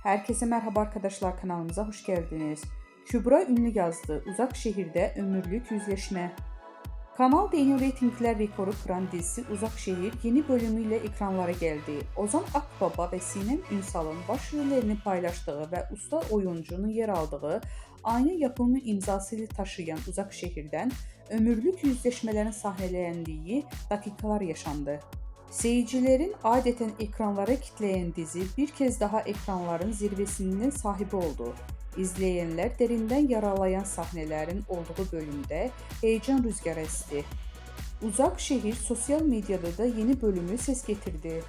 Herkese merhaba arkadaşlar, kanalımıza hoş geldiniz. Kübra Ünlü yazdı. Uzak şehirde ömürlük yüzleşme. Kanal D'nin reytingler rekoru kıran dizisi Uzak Şehir yeni bölümüyle ekranlara geldi. Ozan Akbaba ve Sinem Ünsal'ın başrollerini paylaştığı ve usta oyuncunun yer aldığı aynı yapımı imzasıyla taşıyan Uzak Şehir'den ömürlük yüzleşmelerin sahnelendiği dakikalar yaşandı. Seyircilerin adeten ekranlara kitleyen dizi bir kez daha ekranların zirvesinin sahibi oldu. İzleyenler derinden yaralayan sahnelerin olduğu bölümde heyecan rüzgarı esti. Uzak Şehir sosyal medyada da yeni bölümü ses getirdi.